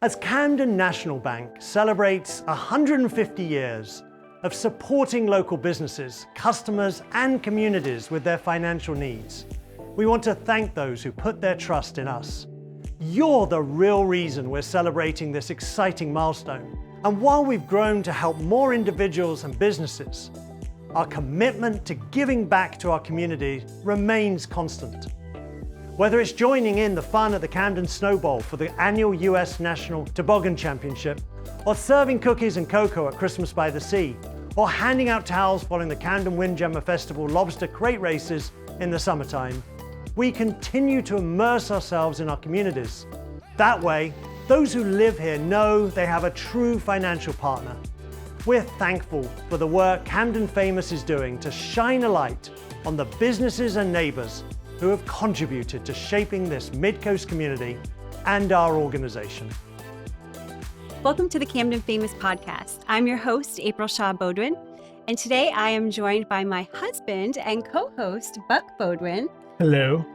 As Camden National Bank celebrates 150 years of supporting local businesses, customers, and communities with their financial needs, we want to thank those who put their trust in us. You're the real reason we're celebrating this exciting milestone. And while we've grown to help more individuals and businesses, our commitment to giving back to our community remains constant. Whether it's joining in the fun at the Camden Snow Bowl for the annual US National Toboggan Championship, or serving cookies and cocoa at Christmas by the Sea, or handing out towels following the Camden Windjammer Festival lobster crate races in the summertime, we continue to immerse ourselves in our communities. That way, those who live here know they have a true financial partner. We're thankful for the work Camden Famous is doing to shine a light on the businesses and neighbors who have contributed to shaping this Mid-Coast community and our organization. Welcome to the Camden Famous podcast. I'm your host, April Shaw-Beaudoin, and today I am joined by my husband and co-host, Buck Beaudoin. Hello.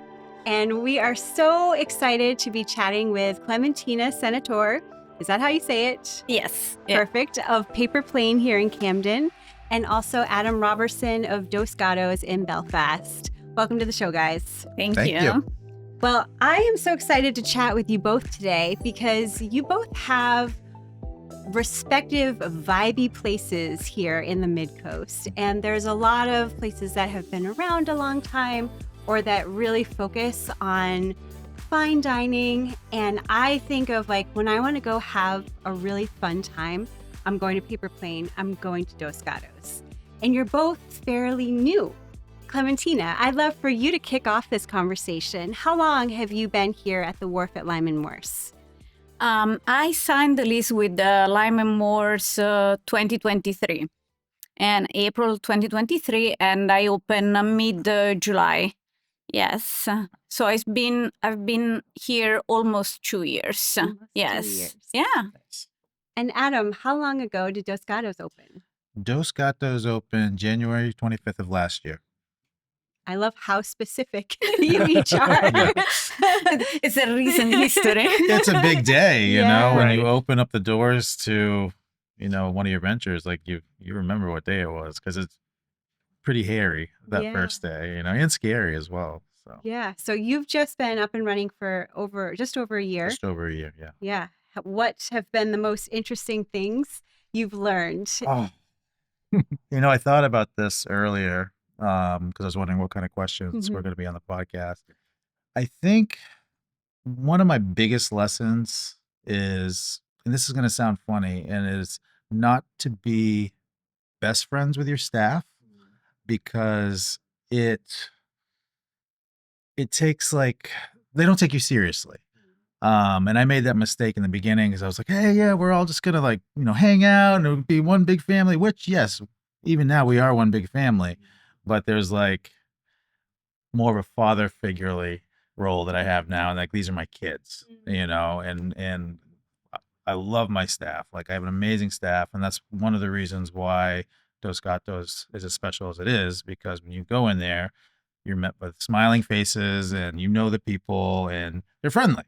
And we are so excited to be chatting with Clementina Senator. Is that how you say it? Yes. Perfect. Yeah. Of Paper Plane here in Camden, and also Adam Robertson of Dos Gatos in Belfast. Welcome to the show, guys. Thank you. Well, I am so excited to chat with you both today because you both have respective vibey places here in the Mid-Coast. And there's a lot of places that have been around a long time or that really focus on fine dining. And I think of like when I want to go have a really fun time, I'm going to Paper Plane, I'm going to Dos Gatos. And you're both fairly new. Clementina, I'd love for you to kick off this conversation. How long have you been here at the wharf at Lyman Morse? I signed the lease with Lyman Morse 2023 and April 2023, and I opened mid-July. Yes. So I've been here almost 2 years. Yes. 2 years. Yeah. And Adam, how long ago did Dos Gatos open? Dos Gatos opened January 25th of last year. I love how specific you each are. It's a recent history. It's a big day, you know, when Right. you open up the doors to, one of your ventures, like you remember what day it was because it's pretty hairy that first day, and scary as well. So Yeah. So you've just been up and running for just over a year. just over a year, yeah. Yeah. What have been the most interesting things you've learned? Oh, I thought about this earlier because I was wondering what kind of questions were going to be on the podcast. I think one of my biggest lessons is, and this is going to sound funny, and is not to be best friends with your staff because it takes they don't take you seriously. And I made that mistake in the beginning because I was like, hey, yeah, we're all just going to hang out and it would be one big family, which yes, even now we are one big family, but there's more of a father figurely role that I have now. And these are my kids, and I love my staff. I have an amazing staff. And that's one of the reasons why Dos Gatos is as special as it is, because when you go in there, you're met with smiling faces and the people and they're friendly,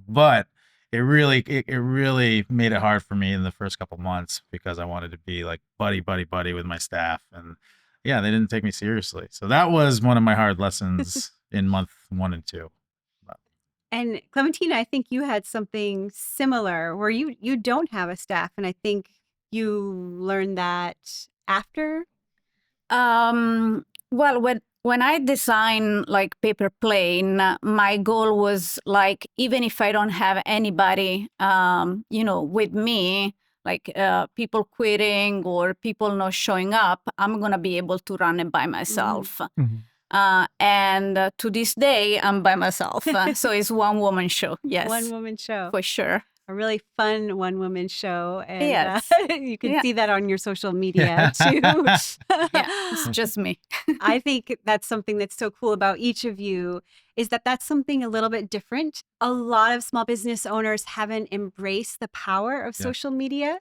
but it really made it hard for me in the first couple months because I wanted to be buddy with my staff. And yeah, they didn't take me seriously. So that was one of my hard lessons in month 1 and 2. And Clementina, I think you had something similar where you don't have a staff. And I think you learned that after. Well, when I design Paper Plane, my goal was even if I don't have anybody, with me, people quitting or people not showing up, I'm gonna be able to run it by myself. And to this day, I'm by myself. So it's one woman show. Yes, One woman show. for sure. A really fun one woman show. And Yes. You can Yeah. see that on your social media too. Yeah, it's just me. I think that's something that's so cool about each of you is that that's something a little bit different. A lot of small business owners haven't embraced the power of Yeah. social media,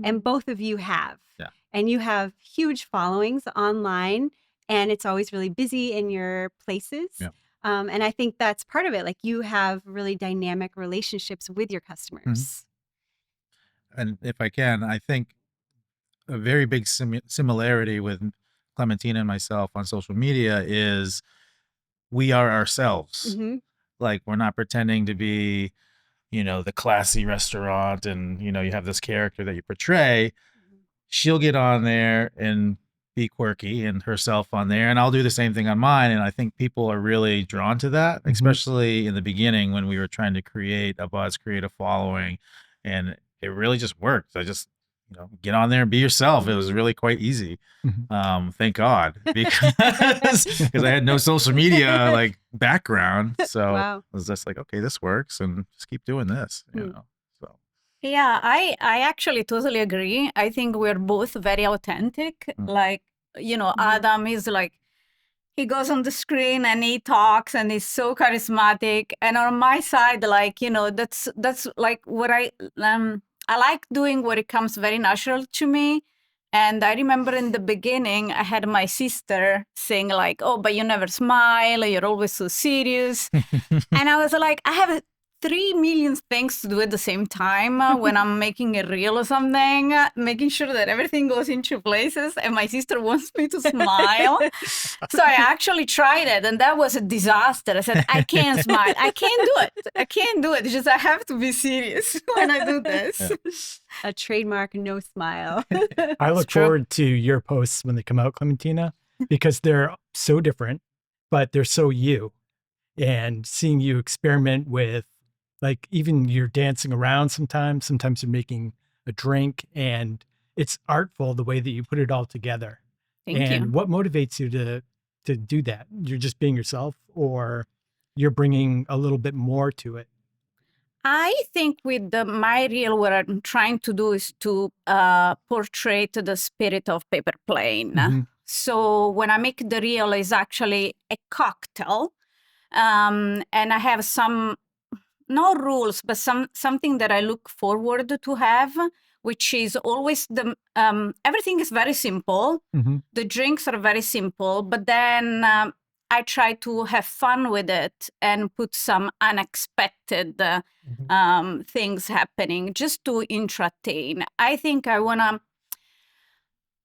and both of you have. Yeah. And you have huge followings online, and it's always really busy in your places. Yeah. And I think that's part of it. Like you have really dynamic relationships with your customers. And if I can, I think a very big similarity with Clementina and myself on social media is we are ourselves. Mm-hmm. Like we're not pretending to be, the classy restaurant and, you have this character that you portray. She'll get on there and be quirky and herself on there, and I'll do the same thing on mine. And I think people are really drawn to that, especially in the beginning when we were trying to create a buzz, create a following, and it really just worked. I just, get on there and be yourself. It was really quite easy. Thank God, because I had no social media like background. So Wow. I was just like, okay, this works, and just keep doing this, So Yeah, I actually totally agree. I think we're both very authentic. Like, Adam is like, he goes on the screen and he talks and he's so charismatic. And on my side, like, that's like what I like doing what it comes very natural to me. And I remember in the beginning, I had my sister saying like, oh, but you never smile. You're always so serious. And I was like, I have 3 million things to do at the same time when I'm making a reel or something, making sure that everything goes into places. And my sister wants me to smile. So I actually tried it, and that was a disaster. I said, I can't smile. I can't do it. I can't do it. It's just I have to be serious when I do this. A trademark no smile. I look forward to your posts when they come out, Clementina, because they're so different, but they're so you. And seeing you experiment with, like, even you're dancing around sometimes you're making a drink, and it's artful the way that you put it all together. Thank you. What motivates you to do that? You're just being yourself, or you're bringing a little bit more to it? I think with my reel, what I'm trying to do is to portray the spirit of Paper Plane. So when I make the reel, it's actually a cocktail. And I have some, no rules, but something that I look forward to have, which is always everything is very simple. The drinks are very simple, but then I try to have fun with it and put some unexpected things happening just to entertain. I think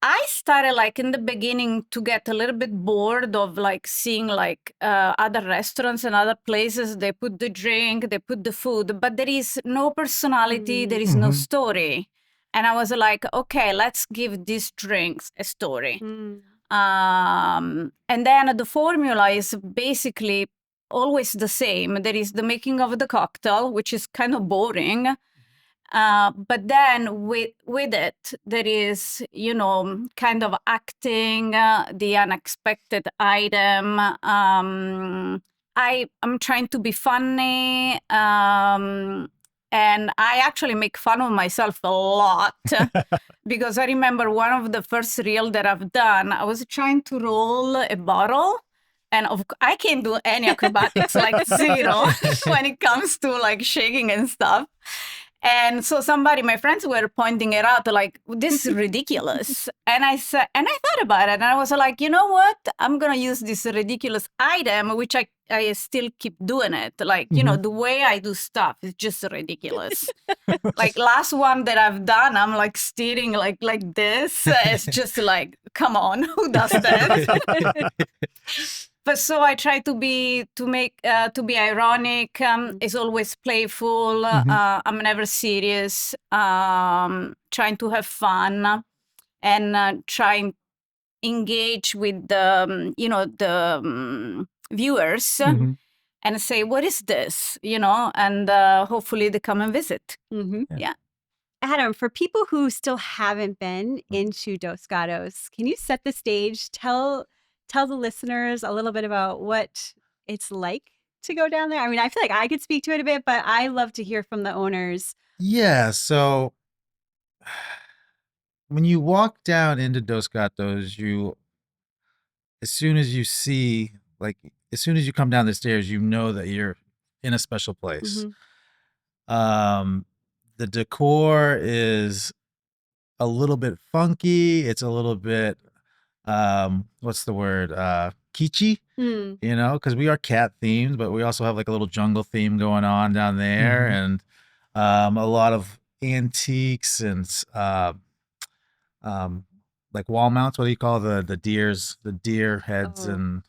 I started like in the beginning to get a little bit bored of like seeing like other restaurants and other places. They put the drink, they put the food, but there is no personality, there is no story. And I was like, okay, let's give these drinks a story. And then the formula is basically always the same. There is the making of the cocktail, which is kind of boring. But then with it, there is, kind of acting, the unexpected item. I'm trying to be funny. And I actually make fun of myself a lot because I remember one of the first reel that I've done, I was trying to roll a bottle. And I can't do any acrobatics, like zero, when it comes to like shaking and stuff. And so my friends were pointing it out, like, this is ridiculous. And I thought about it, and I was like, you know what? I'm going to use this ridiculous item, which I still keep doing it. Like, the way I do stuff is just ridiculous. Like last one that I've done, I'm like steering like this. It's just like, come on, who does that? But so I try to be ironic. It's always playful. I'm never serious. Trying to have fun, and trying engage with the viewers and say, what is this? And hopefully they come and visit. Yeah. Adam, for people who still haven't been into Dos Gatos, can you set the stage? Tell the listeners a little bit about what it's like to go down there. I mean, I feel like I could speak to it a bit, but I love to hear from the owners. Yeah. So when you walk down into Dos Gatos, as soon as you come down the stairs, you know that you're in a special place. The decor is a little bit funky. It's a little bit what's the word? Kichi, Mm. you know, because we are cat themed, but we also have like a little jungle theme going on down there, and a lot of antiques and um, like wall mounts. What do you call the deers? The deer heads Oh. and.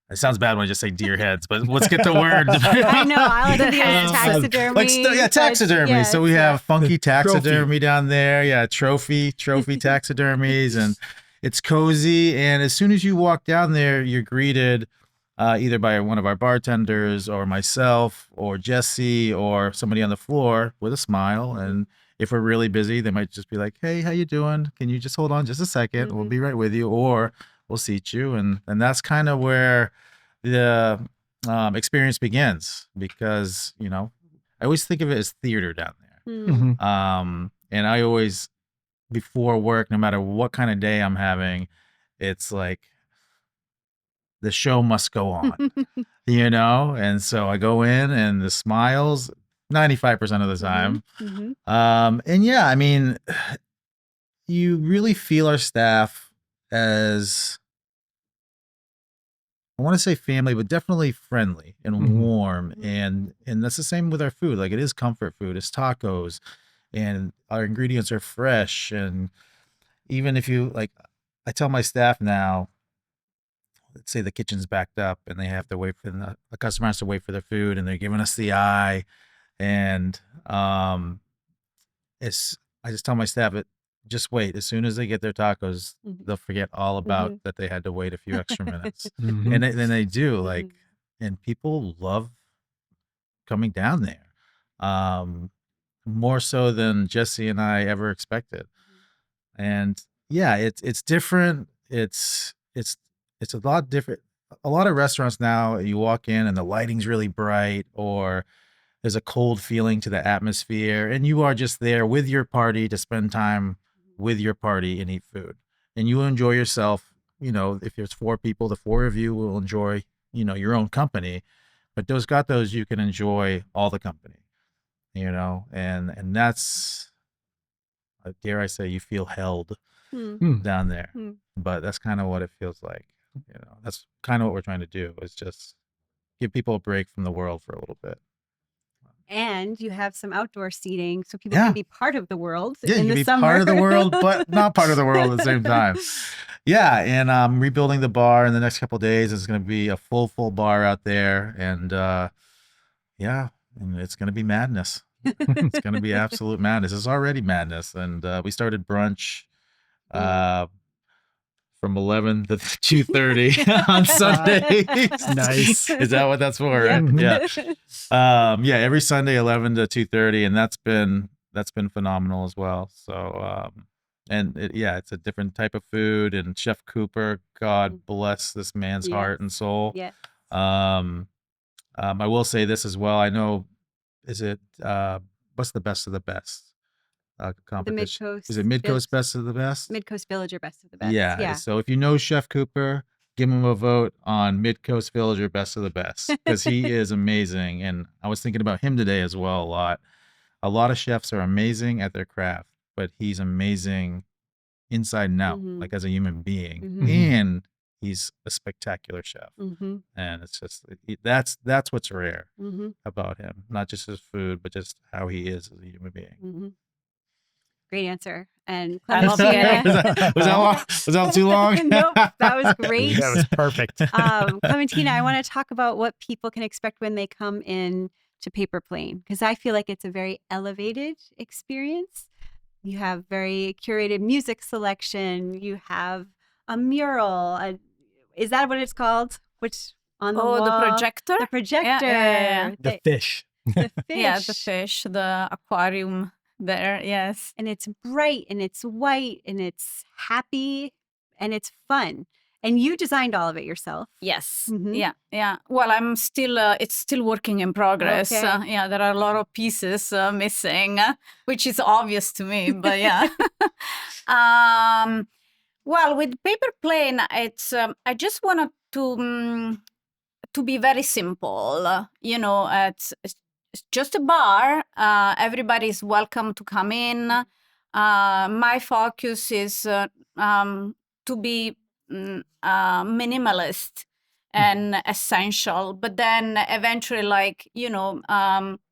It sounds bad when I just say deer heads, but let's get the word. I know. I like to think heads. of taxidermy. Yeah, taxidermy. Yes, So we have funky trophy. taxidermy down there. Yeah, trophy taxidermies, and it's cozy. And as soon as you walk down there, you're greeted either by one of our bartenders or myself or Jesse or somebody on the floor with a smile. And if we're really busy, they might just be like, "Hey, how you doing? Can you just hold on just a 2nd? We'll be right with you." Or we'll seat you, and that's kind of where the experience begins, because I always think of it as theater down there. Mm. And I always, before work, no matter what kind of day I'm having, it's like the show must go on, and so I go in and the smiles 95% of the time. And yeah, I mean, you really feel our staff as, I want to say family, but definitely friendly and warm. And that's the same with our food. Like, it is comfort food. It's tacos, and our ingredients are fresh. And even if you like, I tell my staff now, let's say the kitchen's backed up and they have to wait for the customer has to wait for their food, and they're giving us the eye. And I just tell my staff, just wait. As soon as they get their tacos, they'll forget all about that they had to wait a few extra minutes. And then they do, like, and people love coming down there, more so than Jesse and I ever expected. And yeah, it's different. It's a lot different. A lot of restaurants now, you walk in and the lighting's really bright, or there's a cold feeling to the atmosphere, and you are just there with your party to spend time with your party and eat food, and you enjoy yourself. If there's 4 people, the 4 of you will enjoy, your own company. But those Gatos, you can enjoy all the company, and that's, dare I say, you feel held down there. But that's kind of what it feels like. That's kind of what we're trying to do, is just give people a break from the world for a little bit. And you have some outdoor seating, so people Yeah. can be part of the world Yeah, in you the can be summer. part of the world, but not part of the world at the same time. Yeah, and I'm rebuilding the bar in the next couple of days. It's going to be a full bar out there, and yeah, and it's going to be madness. It's going to be absolute madness. It's already madness, and we started brunch from 11 to 2:30 on Sundays. Nice. Is that what that's for? Yep. Right? Yeah. Yeah, every Sunday 11 to 2:30, and that's been phenomenal as well. So and it's a different type of food, and Chef Cooper, God bless this man's heart and soul. Yeah. I will say this as well. I know, what's the best of the best competition? The Mid-Coast. Is it Mid-Coast Best of the Best? Mid-Coast Villager Best of the Best. Yeah. So if you know Chef Cooper, give him a vote on Mid-Coast Villager Best of the Best, because he is amazing. And I was thinking about him today as well a lot. A lot of chefs are amazing at their craft, but he's amazing inside and out, like as a human being. And he's a spectacular chef. And it's just, that's what's rare about him. Not just his food, but just how he is as a human being. Great answer. And I love Clementina. Was that long? Was that too long? Nope, that was great. That was perfect. Clementina, I want to talk about what people can expect when they come in to Paper Plane, because I feel like it's a very elevated experience. You have very curated music selection. You have a mural. Is that what it's called? Which on the wall? The projector? The projector. Yeah. The fish. The fish. Yeah, the fish, the aquarium there, yes. And it's bright and it's white and it's happy and it's fun. And you designed all of it yourself. Yes. Mhm. Yeah. Well, I'm still, it's still working in progress. Okay. Yeah, there are a lot of pieces missing, which is obvious to me, but yeah. Well, with Paper Plane, it's, I just wanted to be very simple. It's just a bar. Everybody's welcome to come in. My focus is to be minimalist and essential, but then eventually, like,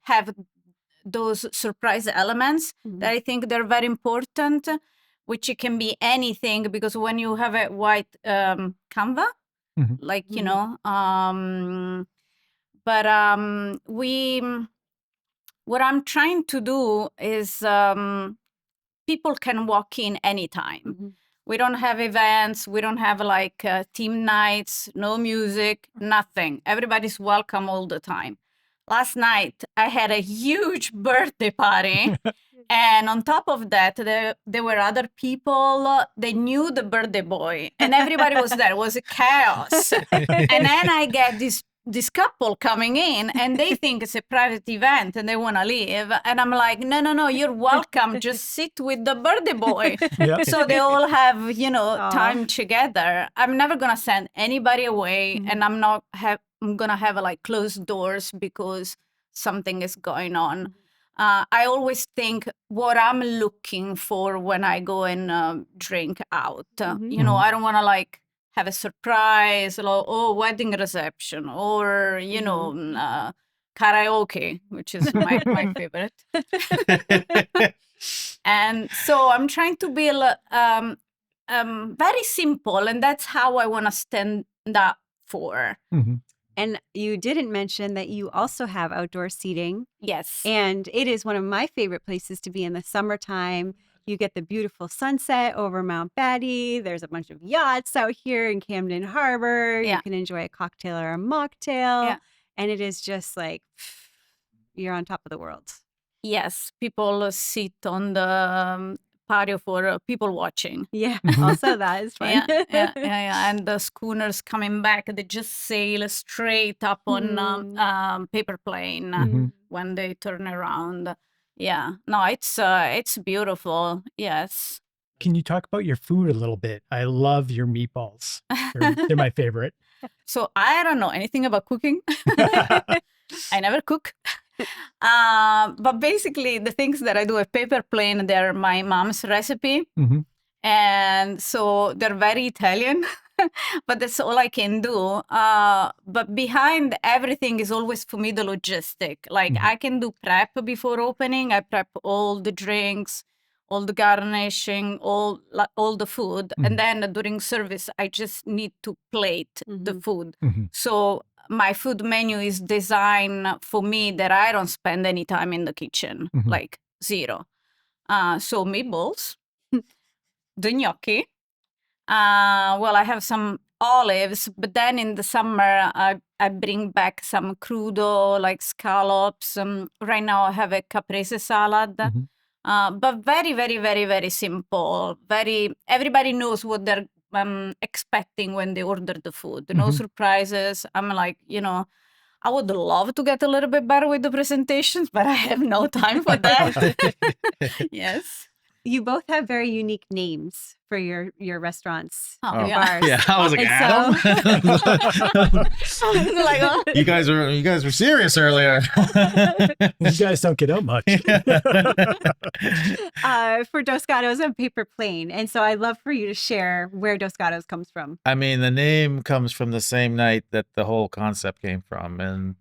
have those surprise elements that I think they're very important, which it can be anything, because when you have a white canva, Mhm. like, what I'm trying to do is people can walk in anytime. We don't have events. We don't have like team nights, no music, nothing. Everybody's welcome all the time. Last night, I had a huge birthday party. And on top of that, there were other people. They knew the birthday boy, and everybody was there. It was a chaos. And then I get this couple coming in, and they think it's a private event, and they want to leave. And I'm like, no, you're welcome. Just sit with the birthday boy. Yep. So they all have, Aw. time together. I'm never gonna send anybody away, and I'm gonna have like closed doors because something is going on. I always think what I'm looking for when I go and drink out. I don't want to like have a surprise, like, wedding reception, or karaoke, which is my favorite. And so I'm trying to be very simple, and that's how I want to stand up for. Mhm. And you didn't mention that you also have outdoor seating. Yes. And it is one of my favorite places to be in the summertime. You get the beautiful sunset over Mount Betty. There's a bunch of yachts out here in Camden Harbor. Yeah. You can enjoy a cocktail or a mocktail. Yeah. And it is just like, you're on top of the world. Yes, people sit on the patio for people watching. Yeah, Mhm. also that is fun. Yeah. And the schooners coming back, they just sail straight up on paper plane Mhm. when they turn around. Yeah, no, it's beautiful. Yes. Can you talk about your food a little bit? I love your meatballs. They're my favorite. So I don't know anything about cooking. I never cook. But basically, the things that I do at paper plane, they're my mom's recipe. Mhm. And so they're very Italian, but that's all I can do. But behind everything is always for me the logistic. Like I can do prep before opening. I prep all the drinks, all the garnishing, all the food, and then during service, I just need to plate the food. Mhm. So my food menu is designed for me that I don't spend any time in the kitchen, like zero. So meatballs, the gnocchi. Well, I have some olives, but then in the summer, I bring back some crudo, like scallops. Right now, I have a caprese salad, but very, very, very, very simple. Everybody knows what they're expecting when they order the food. No surprises. I'm like, I would love to get a little bit better with the presentations, but I have no time for that. Yes. You both have very unique names for your restaurants Oh, and yeah. bars. Yeah, I was like, And so- Adam. Like, oh. you guys were serious earlier. You guys don't get out much. for Dos Gatos and Paper Plane. And so I'd love for you to share where Dos Gatos comes from. I mean, the name comes from the same night that the whole concept came from, and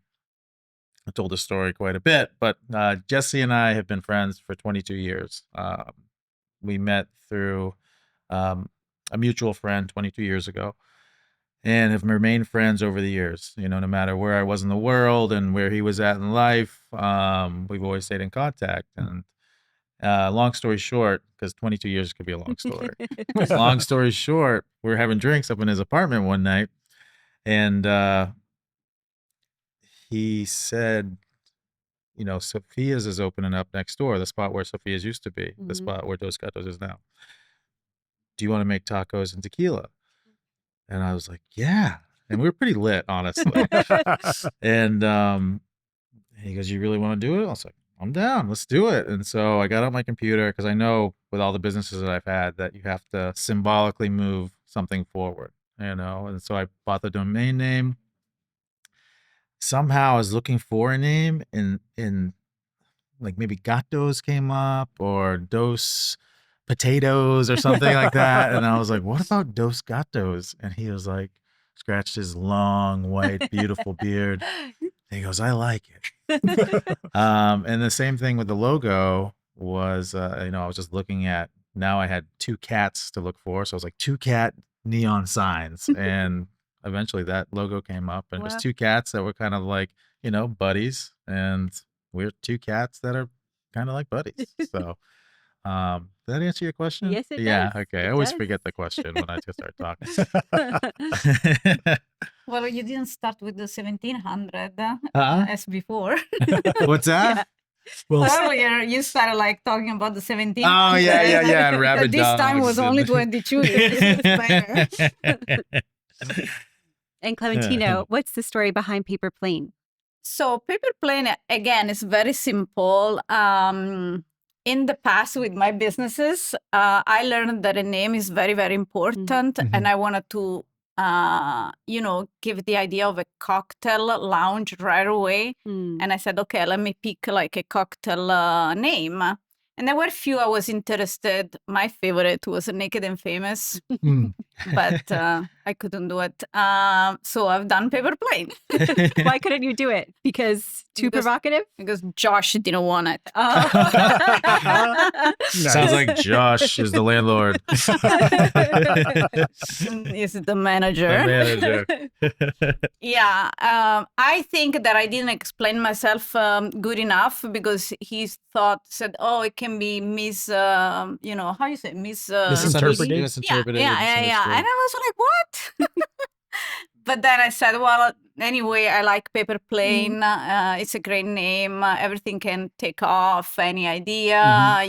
I told the story quite a bit. But Jesse and I have been friends for 22 years. We met through a mutual friend 22 years ago, and have remained friends over the years. No matter where I was in the world and where he was at in life, we've always stayed in contact. And long story short, because 22 years could be a long story. Long story short, we were having drinks up in his apartment one night, and he said, Sophia's is opening up next door, the spot where Sophia's used to be, the spot where Dos Gatos is now. Do you want to make tacos and tequila? And I was like, yeah. And we were pretty lit, honestly. And he goes, you really want to do it? I was like, I'm down. Let's do it. And so I got on my computer, because I know with all the businesses that I've had that you have to symbolically move something forward, And so I bought the domain name. Somehow I was looking for a name, in like maybe Gatos came up, or Dos potatoes or something like that. And I was like, what about Dos Gatos? And he was like, scratched his long, white, beautiful beard. And he goes, I like it. And the same thing with the logo was, I was just looking at, now I had 2 cats to look for. So I was like, 2 cat neon signs. And eventually that logo came up, and it was Wow. 2 cats that were kind of like, buddies. And we're 2 cats that are kind of like buddies. So, did that answer your question? Yes, it Yeah. does. Okay. It I always does. forget the question when I just start talking. Well, you didn't start with the 1700 Huh? as before. What's that? Well, Earlier, you started like talking about the 1700s. Oh, yeah. But Rabbit this time dogs was only and- 22 years later. And Clementina, what's the story behind Paper Plane? So paper plane, again, is very simple. In the past with my businesses, I learned that a name is very, very important. Mhm. And I wanted to, give the idea of a cocktail lounge right away. Mm. And I said, okay, let me pick like a cocktail name. And there were a few I was interested. My favorite was Naked and Famous, mm, but I couldn't do it. So I've done Paper Plane Why couldn't you do it? Because too Because- provocative? because Josh didn't want it. Oh. Sounds like Josh is the landlord. Is the manager. The manager. Yeah, I think that I didn't explain myself good enough because he said, "Oh, it can be how you say Misinterpreted. Misinterpreted. Yeah. And I was like, what? But then I said, well, anyway, I like Paper Plane. It's a great name. Everything can take off. Any idea?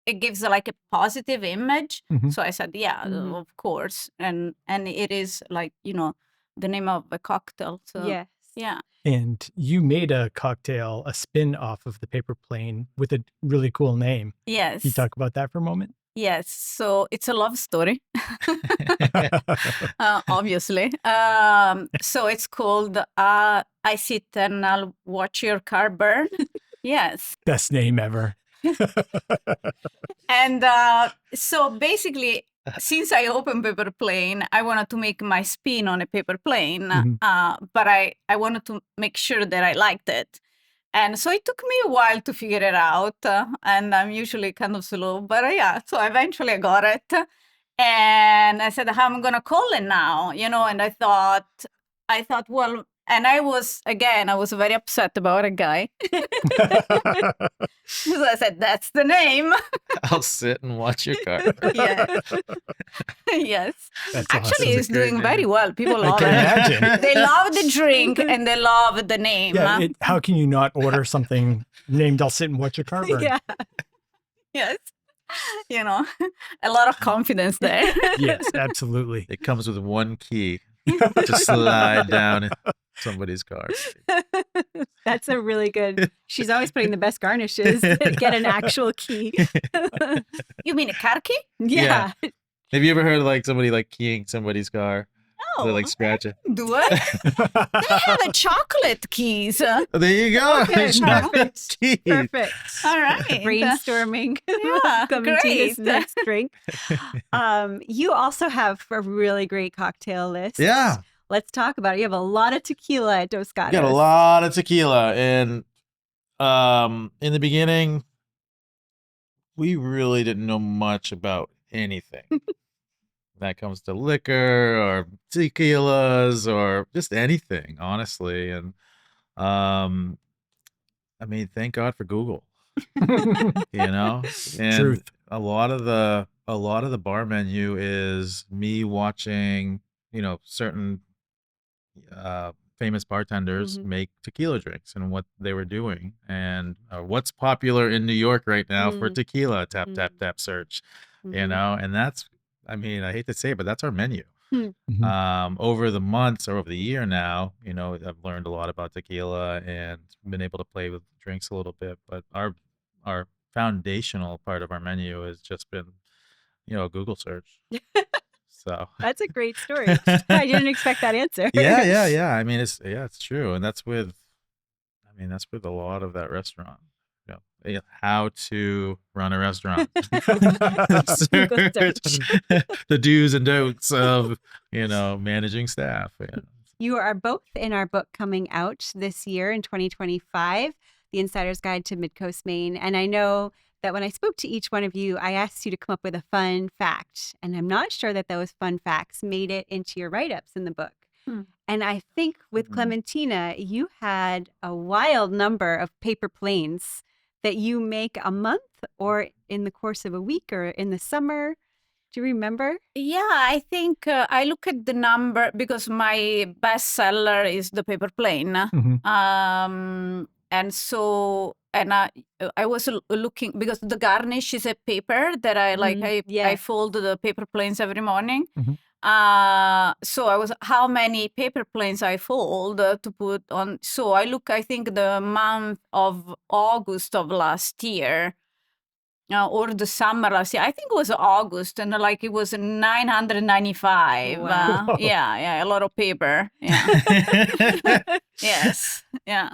It gives like a positive image. Mhm. So I said, yeah, Mhm. of course. And it is like, the name of a cocktail. So Yes. yeah. And you made a cocktail, a spin off of the Paper Plane with a really cool name. Yes. Can you talk about that for a moment? Yes. So it's a love story. Obviously. So it's called I Sit and I'll Watch Your Car Burn. Yes. Best name ever. And so basically, since I opened Paper Plane, I wanted to make my spin on a paper plane, Mhm. but I wanted to make sure that I liked it. And so it took me a while to figure it out, and I'm usually kind of slow, but yeah, so eventually I got it. And I said, how am I going to call it now? And I thought, well, and I was very upset about a guy. So I said, that's the name. I'll sit and watch your car. Yeah. Yes. That's Actually, awesome. it's Great doing name. very well. People I love can it. imagine. They love the drink and they love the name. Yeah, how can you not order something named I'll Sit and Watch Your Car Burn? Yeah. Yes. A lot of confidence there. Yes, absolutely. It comes with one key to slide down in somebody's car. That's a really good. She's always putting the best garnishes. Get an actual key. You mean a car key? Yeah. Have you ever heard of like somebody like keying somebody's car? No. They like scratch it. Do it? They have a chocolate keys. Oh, there you go. Okay, perfect. Keys. Perfect. All right. Brainstorming. Yeah, Clementina's great. next drink. You also have a really great cocktail list. Yeah. Let's talk about it. You have a lot of tequila at Dos Gatos. Got a lot of tequila, and in the beginning, we really didn't know much about anything. That comes to liquor or tequilas or just anything, honestly. And thank God for Google. And Truth. a lot of the bar menu is me watching, certain famous bartenders Mhm. make tequila drinks and what they were doing and what's popular in New York right now for Mm. tequila, tap Mm. search, Mhm. and that's, I hate to say it, but that's our menu. Mhm. Over the months or over the year now, I've learned a lot about tequila and been able to play with drinks a little bit, but our foundational part of our menu has just been, a Google search. So That's a great story. I didn't expect that answer. yeah. It's true. And that's with a lot of that restaurant. how to run a restaurant. Google Search the do's and don'ts of, managing staff. Yeah. You are both in our book coming out this year in 2025, The Insider's Guide to Midcoast Maine. And I know that when I spoke to each one of you, I asked you to come up with a fun fact. And I'm not sure that those fun facts made it into your write-ups in the book. And I think with Clementina, you had a wild number of paper planes that you make a month or in the course of a week or in the summer. Do you remember? Yeah, I think I look at the number because my bestseller is the paper plane. And so, I was looking because the garnish is a paper that I like. I fold the paper planes every morning. So I was how many paper planes I fold to put on. So I think the month of August of last year. Or the summer last year, I think it was August, and like it was 995. Wow. Yeah, a lot of paper. Yeah. Yes. Yeah.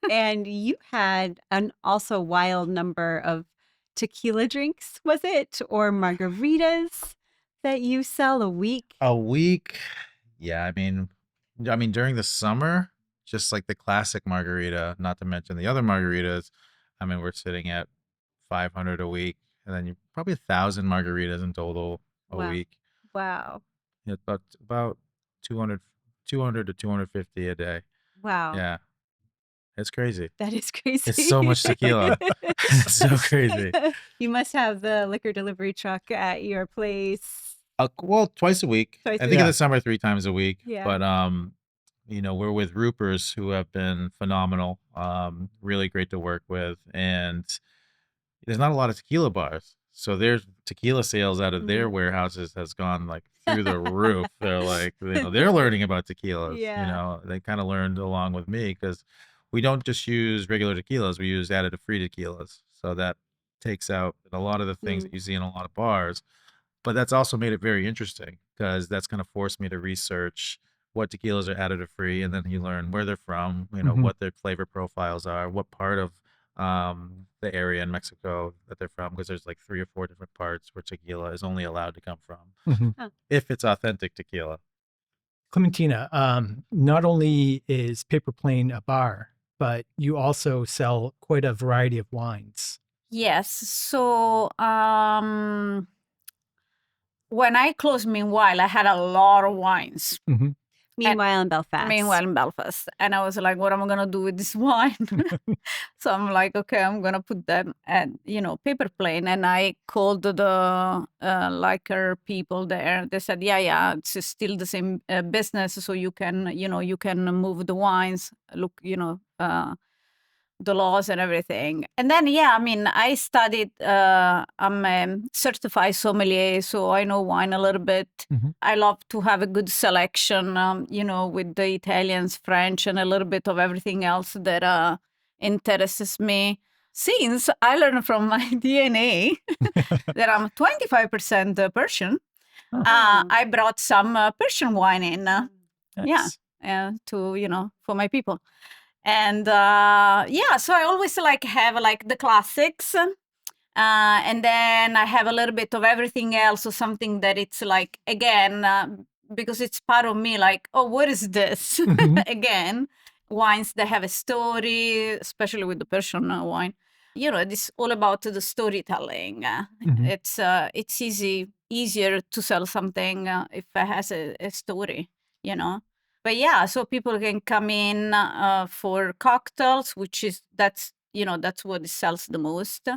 And you had an also wild number of tequila drinks, was it? Or margaritas that you sell a week? A week. Yeah, I mean during the summer, just like the classic margarita, not to mention the other margaritas, we're sitting at 500 a week, and then you probably 1,000 margaritas in total a week. Wow. Yeah, about 200 to 250 a day. Wow. Yeah. It's crazy. That is crazy. It's so much tequila. It's so crazy. You must have the liquor delivery truck at your place. Well, twice a week. Twice I a think in week. the summer 3 times a week. Yeah. But we're with Roopers, who have been phenomenal. Really great to work with, and there's not a lot of tequila bars, so their tequila sales out of their warehouses has gone like through the roof. They're like, they're learning about tequilas. Yeah. They kind of learned along with me, because we don't just use regular tequilas; we use additive-free tequilas. So that takes out a lot of the things that you see in a lot of bars. But that's also made it very interesting, because that's going to force me to research what tequilas are additive free, and then you learn where they're from, what their flavor profiles are, what part of the area in Mexico that they're from, because there's like 3 or 4 different parts where tequila is only allowed to come from, if it's authentic tequila. Clementina, not only is Paper Plane a bar, but you also sell quite a variety of wines. Yes. So when I closed Meanwhile, I had a lot of wines. Meanwhile in Belfast. And I was like, what am I going to do with this wine? So I'm like, okay, I'm going to put them at, paper plane. And I called the liquor people there. They said, yeah, it's still the same business. So you can, you can move the wines, look, the laws and everything. And then, I studied, I'm a certified sommelier, so I know wine a little bit. I love to have a good selection, with the Italians, French, and a little bit of everything else that interests me. Since I learned from my DNA that I'm 25% Persian, I brought some Persian wine in. Nice. To, for my people. And so I always have the classics, and then I have a little bit of everything else, so something that it's again, because it's part of me, oh, what is this? Again, wines that have a story, especially with the Persian wine. It's all about the storytelling. It's easier to sell something if it has a story, But yeah, so people can come in for cocktails, that's what sells the most,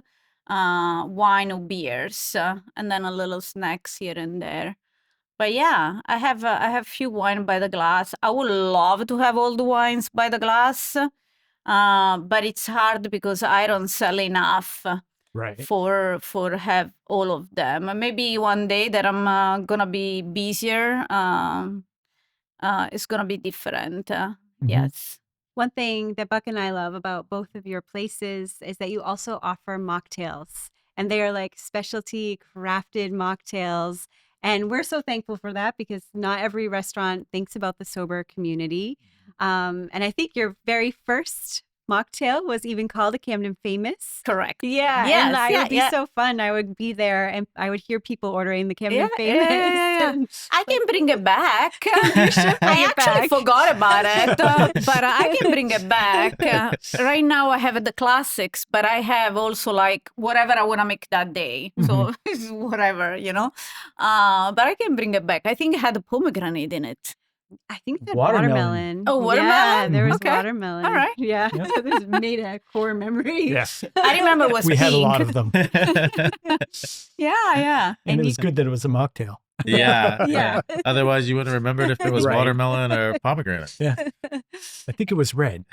wine or beers, and then a little snacks here and there. But yeah, I have few wine by the glass. I would love to have all the wines by the glass, but it's hard because I don't sell enough. Right. For have all of them. Maybe one day that I'm gonna be busier. It's going to be different. Yes. One thing that Buck and I love about both of your places is that you also offer mocktails, and they are specialty crafted mocktails. And we're so thankful for that, because not every restaurant thinks about the sober community. And I think your very first mocktail was even called a Camden Famous. Correct. Yeah, Yes, and it yeah, would be yeah. so fun. I would be there, and I would hear people ordering the Camden Yeah, Famous. yeah. and- I can bring it back. You should bring I it actually back. forgot about it, but I can bring it back. Right now, I have the classics, but I have also like whatever I want to make that day. So it's whatever, But I can bring it back. I think it had a pomegranate in it. I think that Watermelon. watermelon. Oh, Yeah, watermelon? there was Okay. watermelon. All right. Yeah, Yep. this made a core memory. Yes. I remember it was We pink. had a lot of them. Yeah. And it was good that it was a mocktail. Yeah, Yeah. Otherwise, you wouldn't remember it if it was Right. watermelon or pomegranate. Yeah. I think it was red.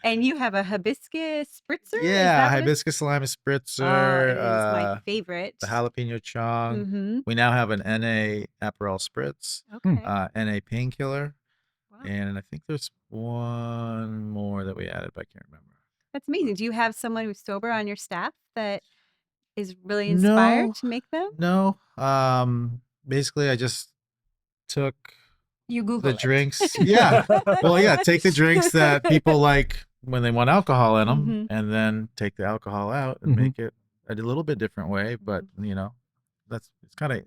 And you have a hibiscus spritzer? Is Yeah, that what it- hibiscus lime spritzer. Oh, it is my favorite. the jalapeno chong. Mm-hmm. We now have an NA Aperol spritz, Okay. NA painkiller, Wow. and I think there's one more that we added, but I can't remember. That's amazing. Do you have someone who's sober on your staff that is really inspired No. to make them? No, basically I just took You Google the it. drinks. Yeah, well, yeah, take the drinks that people like when they want alcohol in them, Mhm. and then take the alcohol out and Mhm. make it a little bit different way. But that's it's kind of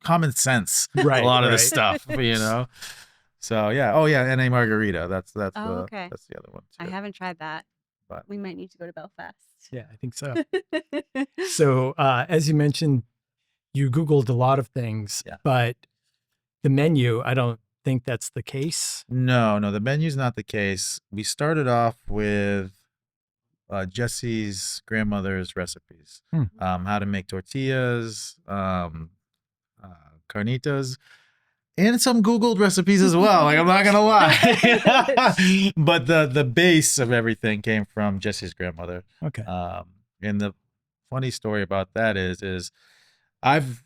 common sense. Right. A lot of right. this stuff, So yeah, oh yeah, NA margarita. That's Oh, okay. that's the other one I too. haven't tried that. But- We might need to go to Belfast. Yeah, I think so. So, as you mentioned, you Googled a lot of things, Yeah. but the menu, I don't think that's the case. No, the menu's not the case. We started off with Jesse's grandmother's recipes. How to make tortillas, carnitas, and some Googled recipes as well. Like, I'm not gonna lie, but the base of everything came from Jesse's grandmother. Okay. And the funny story about that is I've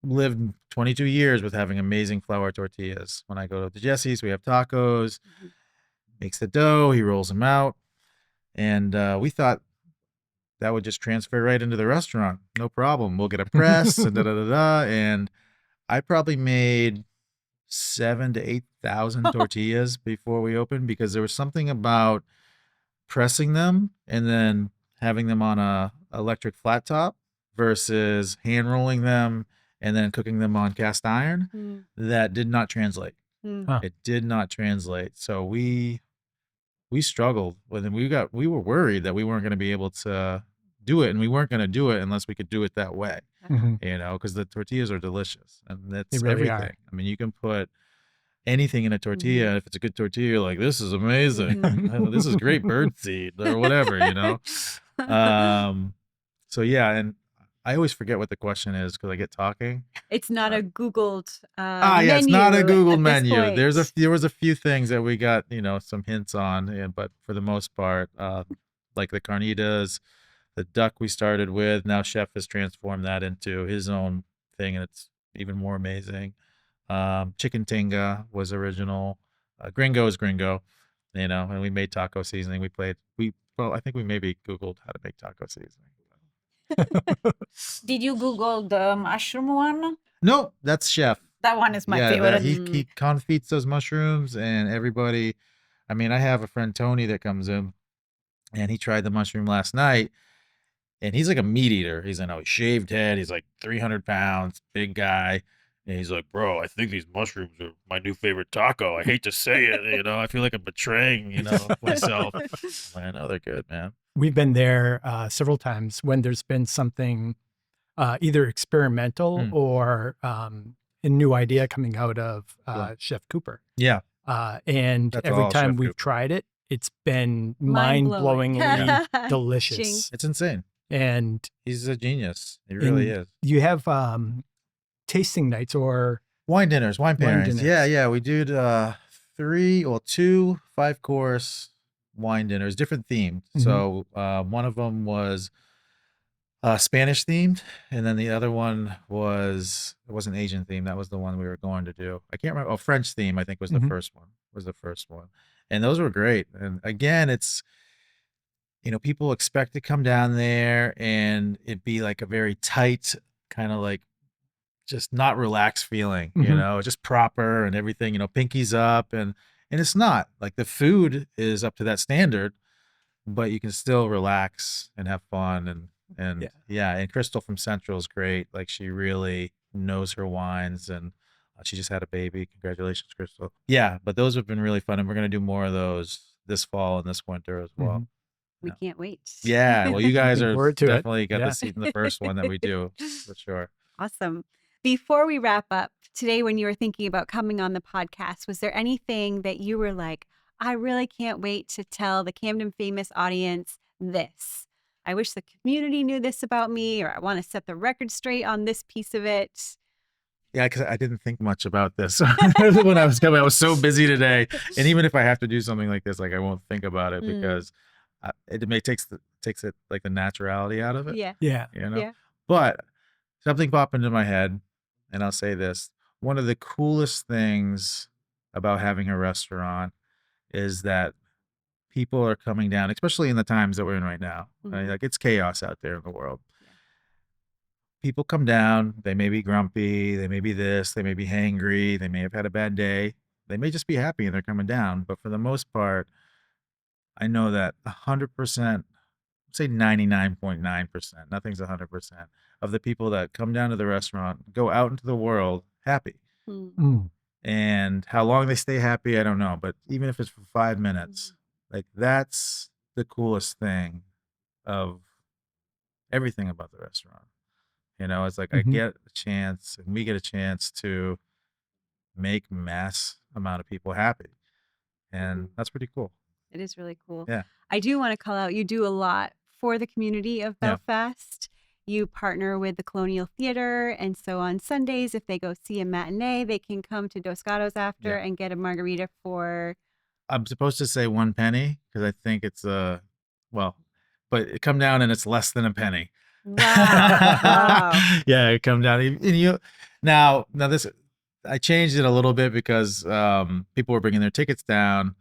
lived 22 years with having amazing flour tortillas. When I go to Jesse's, we have tacos. Makes the dough, he rolls them out, and we thought that would just transfer right into the restaurant. No problem. We'll get a press and da da da da. And I probably made 7,000 to 8,000 tortillas before we opened, because there was something about pressing them and then having them on a electric flat top versus hand rolling them and then cooking them on cast iron Mm, that did not translate. mm. Huh. It did not translate. So we struggled with it. We were worried that we weren't going to be able to do it, and we weren't going to do it unless we could do it that way. Mhm. Because the tortillas are delicious, and that's They really are. everything. I mean, you can put anything in a tortilla, and if it's a good tortilla, you're like, this is amazing. This is great birdseed or whatever, So yeah, and I always forget what the question is because I get talking. It's not a Googled Yeah, it's not a menu Google at this menu. point. There was a few things that we got, some hints on, but for the most part, like the carnitas, the duck we started with, now Chef has transformed that into his own thing, and it's even more amazing. Chicken tinga was original. Gringo is gringo, and we made taco seasoning. I think we maybe Googled how to make taco seasoning. Did you Google the mushroom one? No, that's Chef. That one is my Yeah, favorite. he confits those mushrooms, and everybody. I mean, I have a friend Tony that comes in, and he tried the mushroom last night, and he's like a meat eater. He's shaved head. He's like 300 pounds, big guy, and he's like, bro, I think these mushrooms are my new favorite taco. I hate to say it, I feel like I'm betraying, myself. I know they're good, man. We've been there several times when there's been something either experimental or a new idea coming out of Yeah. Chef Cooper. Yeah, And That's every all time Chef we've Cooper. tried it, it's been Mind-blowing. mind-blowingly delicious. Jinx. it's insane. And He's a genius. He really is. you have tasting nights or Wine dinners, wine Wine pairings. dinners. Yeah. We did 2 5-course wine dinners, different themed. So one of them was Spanish themed, and then the other one it wasn't Asian themed. That was the one we were going to do. I can't remember. Oh, French theme, I think was the first one. And those were great. And again, it's, people expect to come down there and it be like a very tight kind of like just not relaxed feeling, just proper and everything, pinkies up. And And it's not like the food is up to that standard, but you can still relax and have fun. And yeah, and Crystal from Central is great. Like she really knows her wines, and she just had a baby. Congratulations, Crystal. Yeah, but those have been really fun, and we're gonna do more of those this fall and this winter as well. Mhm. We can't wait. Yeah, well, you guys Looking are forward to it. definitely got Yeah. the seat in the first one that we do for sure. Awesome. Before we wrap up today, when you were thinking about coming on the podcast, was there anything that you were like, I really can't wait to tell the Camden Famous audience this? I wish the community knew this about me, or I want to set the record straight on this piece of it. Yeah, because I didn't think much about this when I was coming. I was so busy today, and even if I have to do something like this, like I won't think about it because it takes it like the naturality out of it. Yeah. Yeah. You know. Yeah. But something popped into my head, and I'll say this: one of the coolest things about having a restaurant is that people are coming down, especially in the times that we're in right now. Right? Mhm. Like it's chaos out there in the world. People come down, they may be grumpy, they may be this, they may be hangry, they may have had a bad day. They may just be happy and they're coming down. But for the most part, I know that 100%, say 99.9%, nothing's 100%, of the people that come down to the restaurant go out into the world happy. Mm. Mm. And how long they stay happy, I don't know. But even if it's for 5 minutes, like that's the coolest thing of everything about the restaurant. You know, it's like I Mhm. get a chance, and we get a chance to make mass amount of people happy, and that's pretty cool. It is really cool. Yeah. I do want to call out, you do a lot for the community of Yeah. Belfast. You partner with the Colonial Theater. And so on Sundays, if they go see a matinee, they can come to Dos Gatos after Yeah. and get a margarita for. I'm supposed to say 1 penny because I think it's well, but it come down and it's less than a penny. Wow. Wow. Yeah, it come down. And you now this I changed it a little bit because people were bringing their tickets down,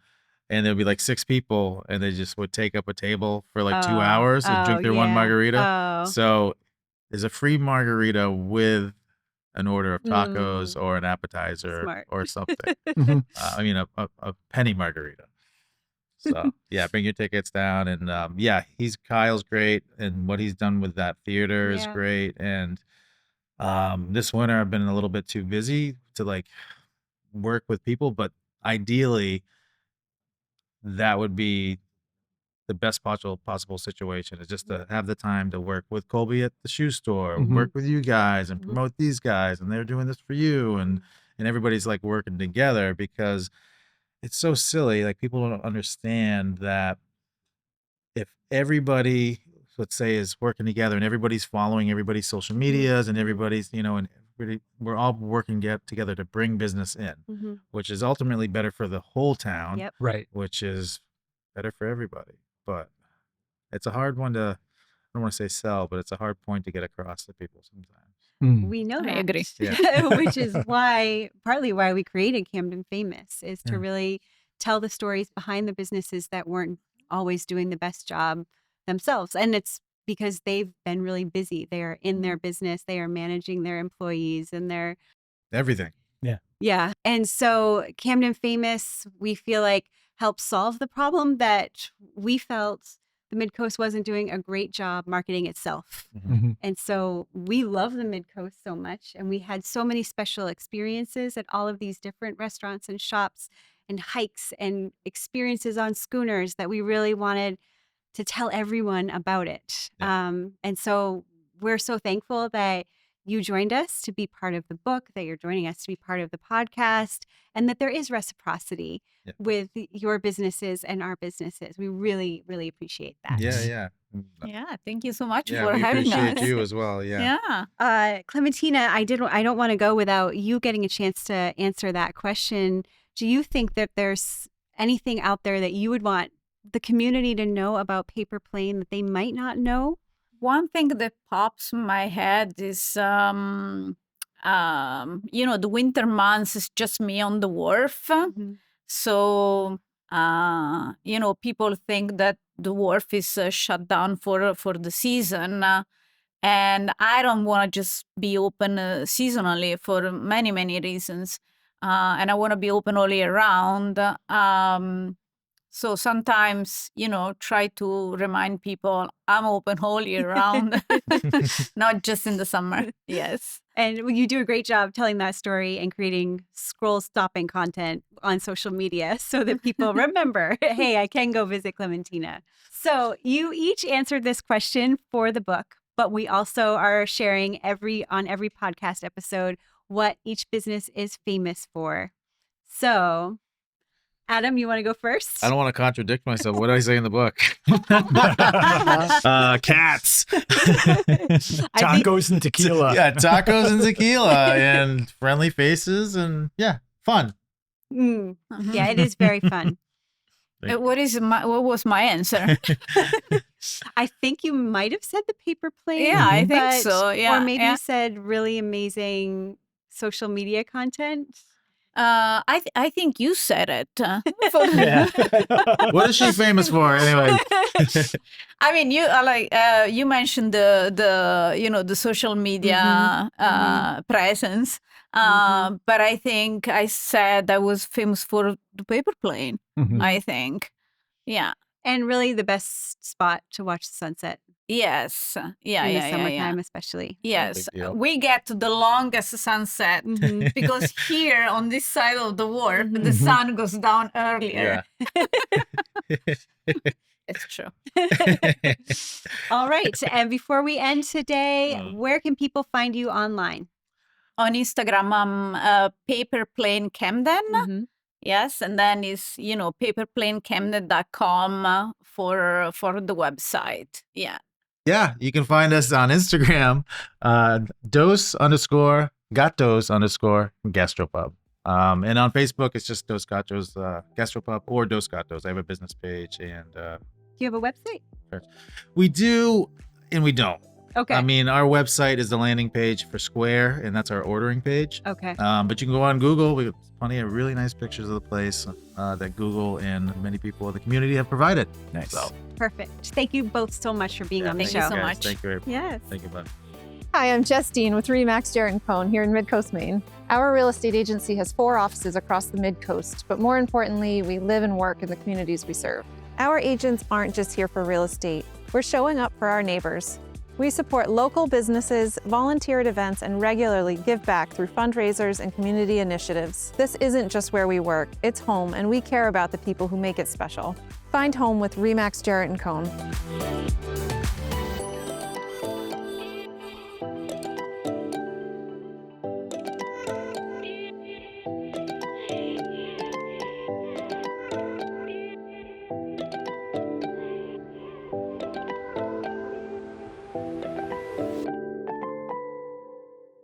and there'd be like 6 people, and they just would take up a table for like 2 hours and drink their one yeah. margarita. Oh. So there's a free margarita with an order of tacos or an appetizer Smart. or something. Mhm. I mean, a penny margarita. So yeah, bring your tickets down, and yeah, Kyle's great, and what he's done with that theater is Yeah. great. And this winter I've been a little bit too busy to like work with people, but ideally that would be the best possible situation is just to have the time to work with Colby at the shoe store, Mhm. work with you guys and Mhm. promote these guys, and they're doing this for you, and everybody's like working together because it's so silly. Like people don't understand that if everybody, let's say, is working together and everybody's following everybody's social medias and everybody's, and we're all working together to bring business in, Mhm. which is ultimately better for the whole town, Yep. Right. which is better for everybody. But it's a hard one to, I don't want to say sell, but it's a hard point to get across to people sometimes. Mm. We know I that. agree. Yeah. Which is partly why we created Camden Famous, is to Yeah. really tell the stories behind the businesses that weren't always doing the best job themselves. And it's because they've been really busy. They are in their business, they are managing their employees and their. Everything. Yeah. And so Camden Famous, we feel like, helps solve the problem that we felt the Mid-Coast wasn't doing a great job marketing itself. Mhm. And so we love the Mid-Coast so much. And we had so many special experiences at all of these different restaurants and shops and hikes and experiences on schooners that we really wanted to tell everyone about it. Yeah. And so we're so thankful that you joined us to be part of the book, that you're joining us to be part of the podcast, and that there is reciprocity Yeah. with your businesses and our businesses. We really, really appreciate that. Yeah. Yeah, thank you so much Yeah, for we having appreciate us. you as well. Yeah. Yeah. Clementina, I don't want to go without you getting a chance to answer that question. Do you think that there's anything out there that you would want the community to know about Paper Plane that they might not know? One thing that pops in my head is, the winter months is just me on the wharf. So, people think that the wharf is shut down for the season. And I don't want to just be open seasonally for many, many reasons. and I want to be open all year round. So sometimes, try to remind people I'm open all year round, not just in the summer. Yes. And you do a great job telling that story and creating scroll-stopping content on social media so that people remember, hey, I can go visit Clementina. So you each answered this question for the book, but we also are sharing on every podcast episode what each business is famous for. So, Adam, you want to go first? I don't want to contradict myself. What did I say in the book? Cats. Tacos and tequila. Yeah, tacos and tequila and friendly faces and fun. Yeah, it is very fun. What was my answer? I think you might have said the paper plane. Yeah, I think so. Yeah, or maybe you said really amazing social media content. I think you said it. What is she famous for anyway? I mean, you mentioned the social media presence, but I think I said I was famous for the paper plane. I think, and really the best spot to watch the sunset. Yes, in the summertime especially. Yes, we get the longest sunset because here on this side of the wharf, the sun goes down earlier. It's true. All right. And before we end today, where can people find you online? On Instagram, I'm Paper Plane Camden. Yes, and then is paperplanecamden.com for the website. Yeah. Yeah, you can find us on Instagram, dos_gatos_gastropub. And on Facebook, it's just Dos Gatos Gastropub or Dos Gatos. I have a business page. And do you have a website? We do, and we don't. Okay. I mean, our website is the landing page for Square, and that's our ordering page. Okay. But you can go on Google. We have plenty of really nice pictures of the place that Google and many people in the community have provided. Nice. So. Perfect. Thank you both so much for being on the show. Thank you so much. Thank you. Yes. Thank you, bud. Hi, I'm Justine with Remax Jarrett & Cohn here in Mid-Coast, Maine. Our real estate agency has 4 offices across the Mid-Coast, but more importantly, we live and work in the communities we serve. Our agents aren't just here for real estate. We're showing up for our neighbors. We support local businesses, volunteer at events, and regularly give back through fundraisers and community initiatives. This isn't just where we work, it's home, and we care about the people who make it special. Find home with Remax Jarrett & Cohn.